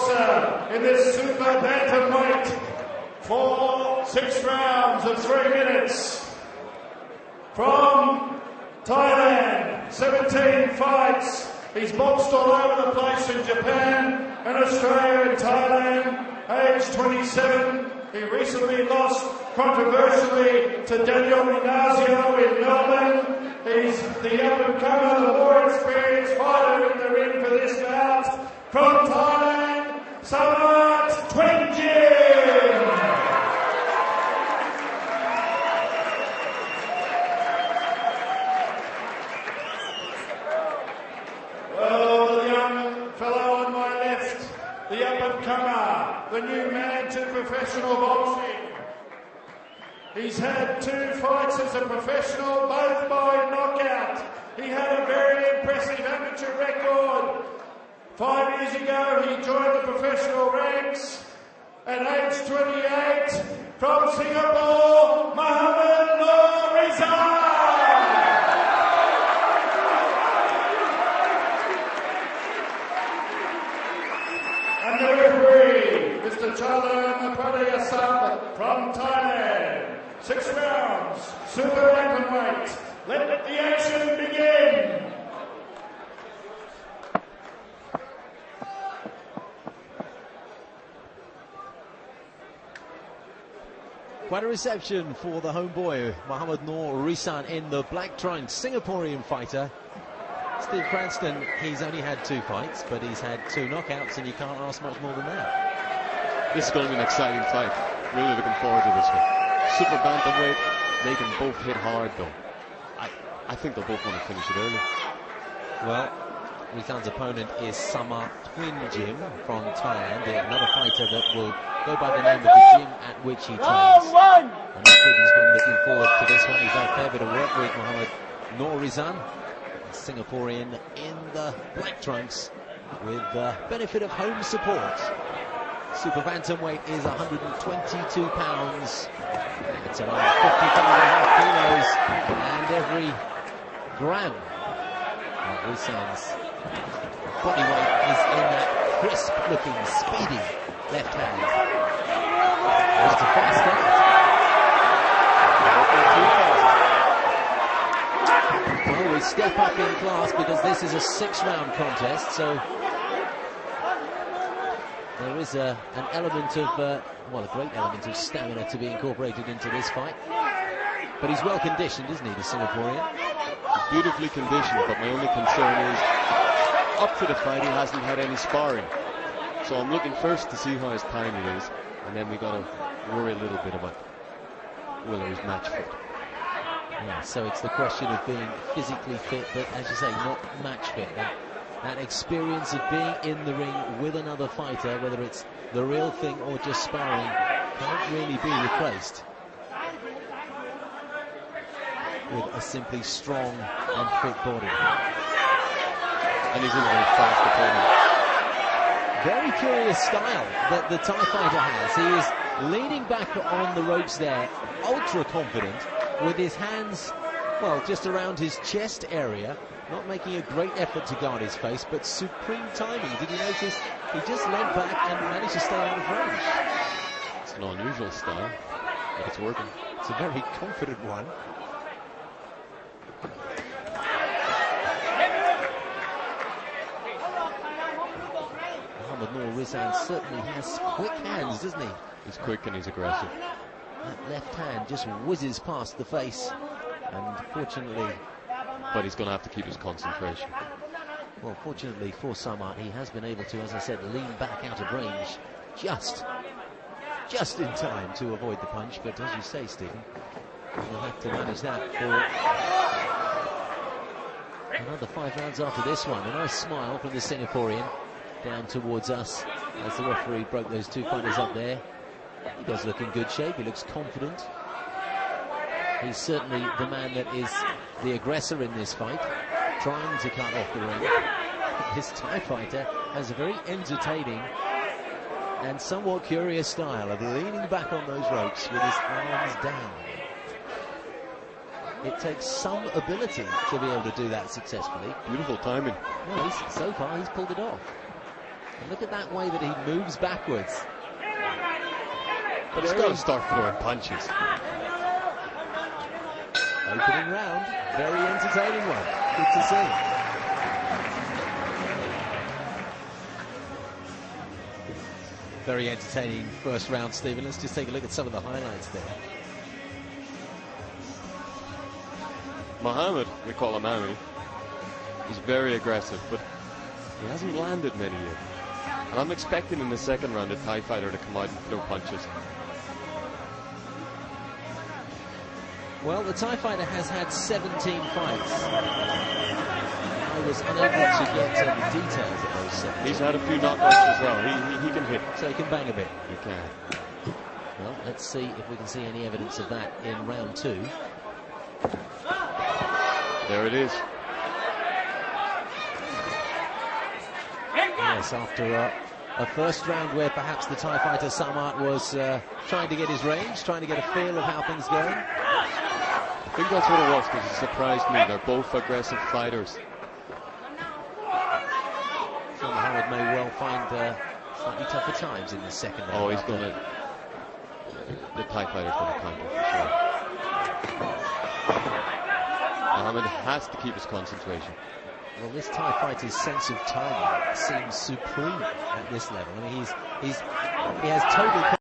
boxer in this super bantamweight for 6 rounds of 3 minutes. From Thailand, 17 fights. He's boxed all over the place in Japan and Australia and Thailand, age 27. He recently lost controversially to Daniel Ignacio in Melbourne. He's the up-and-comer, the more experienced fighter in the ring for this bout. From Thailand, Samat Twinjin. Well, the young fellow on my left, the up-and-comer, the new man to professional boxing. He's had 2 fights as a professional, both by knockout. He had a very impressive amateur record. 5 years ago, he joined the professional ranks. At age 28, from Singapore, Mohammad Rizan. And the referee, Mr. Chandra Padayasam from Thailand. 6 rounds, super bantamweight. Let the action begin. Quite a reception for the homeboy, Mohammad Rizan, in the black trunks, Singaporean fighter. Steve Cranston, he's only had 2 fights, but he's had 2 knockouts, and you can't ask much more than that. This is going to be an exciting fight. Really looking forward to this one. Super bantamweight, they can both hit hard though. I think they'll both want to finish it early. Well, Rizan's opponent is Samat Twinjin from Thailand, another fighter that will go by the name of the gym at which he trains. And he's been looking forward to this one. He's done a fair bit of work with Mohammad Rizan, a Singaporean in the black trunks with the benefit of home support. Super bantamweight is 122 pounds. It's around 55.5 kilos, and every gram of Rizan's body weight is in that crisp-looking, speedy left hand. That's a fast start. Well, we step up in class because this is a 6-round contest, so there is an element of, well, a great element of stamina to be incorporated into this fight. But he's well conditioned, isn't he, the Singaporean? Beautifully conditioned, but my only concern is, up to the fight, he hasn't had any sparring. So I'm looking first to see how his timing is, and then we got to worry a little bit about whether he's match fit. Yeah, so it's the question of being physically fit, but as you say, not match fit. That experience of being in the ring with another fighter, whether it's the real thing or just sparring, can't really be replaced with a simply strong and fit body. And he's a very fast opponent. Very curious style that the Thai fighter has. He is leaning back on the ropes there, ultra confident, with his hands, well, just around his chest area, not making a great effort to guard his face, but supreme timing. Did you notice? He just leant back and managed to stay out of range. It's an unusual style, but it's working. It's a very confident one. Mohammad Rizan certainly has quick hands, doesn't he? He's quick and he's aggressive. That left hand just whizzes past the face, and fortunately... But he's going to have to keep his concentration. Well, fortunately for Samat, he has been able to, as I said, lean back out of range just in time to avoid the punch. But as you say, Stephen, we'll have to manage that for another 5 rounds after this one. A nice smile from the Singaporean down towards us as the referee broke those 2 fighters up there. He does look in good shape. He looks confident. He's certainly the man that is the aggressor in this fight, trying to cut off the ring. This Thai fighter has a very entertaining and somewhat curious style of leaning back on those ropes with his arms down. It takes some ability to be able to do that successfully. Beautiful timing. Well, so far he's pulled it off. And look at that way that he moves backwards. But he's got to start throwing punches. Opening round, very entertaining one. Good to see. Very entertaining first round, Stephen. Let's just take a look at some of the highlights there. Mohammad, we call him Ami, he's very aggressive, but he hasn't landed many yet. And I'm expecting in the second round a Thai fighter to come out and throw punches. Well, the Thai fighter has had 17 fights. I was unable to get the details of those 17. He's had a few knockouts as well. He can hit. So he can bang a bit. He can. Well, let's see if we can see any evidence of that in round 2. There it is. Yes, after a first round where perhaps the Thai fighter Samart was trying to get his range, trying to get a feel of how things going. I think that's what it was, because it surprised me. They're both aggressive fighters. So Mohammad may well find slightly tougher times in the second round. Oh, he's going to... The Thai fighter's going to counter for sure. Mohammad has to keep his concentration. Well, this Thai fighter's sense of timing seems supreme at this level. I mean, he has total